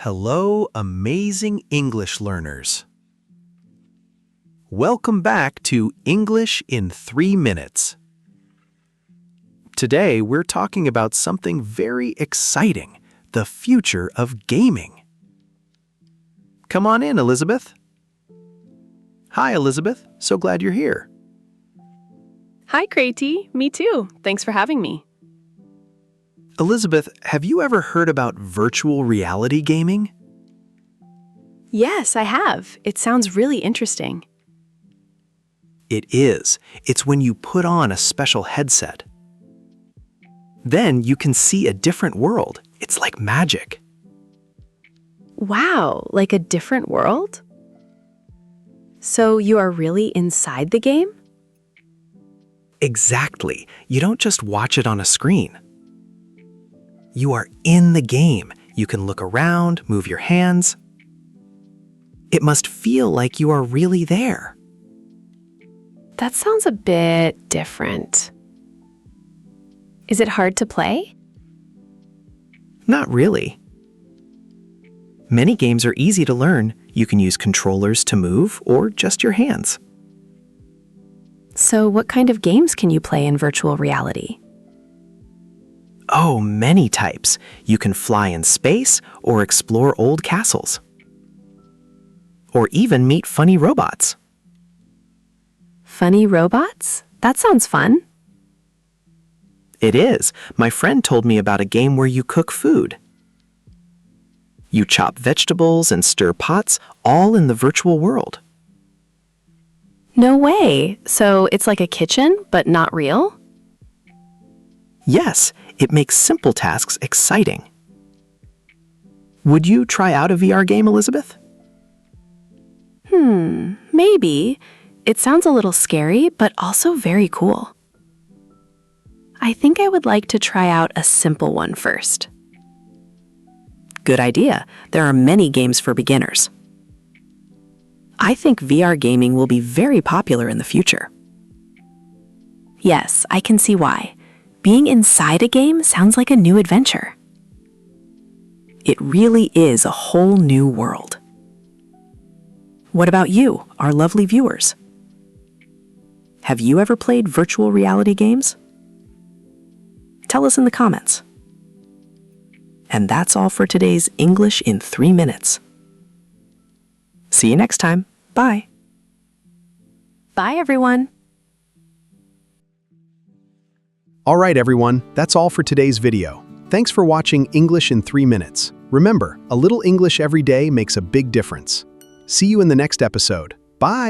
Hello, amazing English learners. Welcome back to English in 3 minutes. Today, we're talking about something very exciting, the future of gaming. Come on in, Elizabeth. Hi, Elizabeth. So glad you're here. Hi, CrayT. Me too. Thanks for having me. Elizabeth, have you ever heard about virtual reality gaming? Yes, I have. It sounds really interesting. It is. It's when you put on a special headset. Then you can see a different world. It's like magic. Wow, like a different world? So you are really inside the game? Exactly. You don't just watch it on a screen. You are in the game. You can look around, move your hands. It must feel like you are really there. That sounds a bit different. Is it hard to play? Not really. Many games are easy to learn. You can use controllers to move or just your hands. So what kind of games can you play in virtual reality? Oh, many types. You can fly in space or explore old castles. Or even meet funny robots. Funny robots? That sounds fun. It is. My friend told me about a game where you cook food. You chop vegetables and stir pots, all in the virtual world. No way. So it's like a kitchen, but not real? Yes, it makes simple tasks exciting. Would you try out a VR game, Elizabeth? Maybe. It sounds a little scary, but also very cool. I think I would like to try out a simple one first. Good idea. There are many games for beginners. I think VR gaming will be very popular in the future. Yes, I can see why. Being inside a game sounds like a new adventure. It really is a whole new world. What about you, our lovely viewers? Have you ever played virtual reality games? Tell us in the comments. And that's all for today's English in 3 minutes. See you next time. Bye. Bye, everyone. All right, everyone, that's all for today's video. Thanks for watching English in 3 minutes. Remember, a little English every day makes a big difference. See you in the next episode. Bye!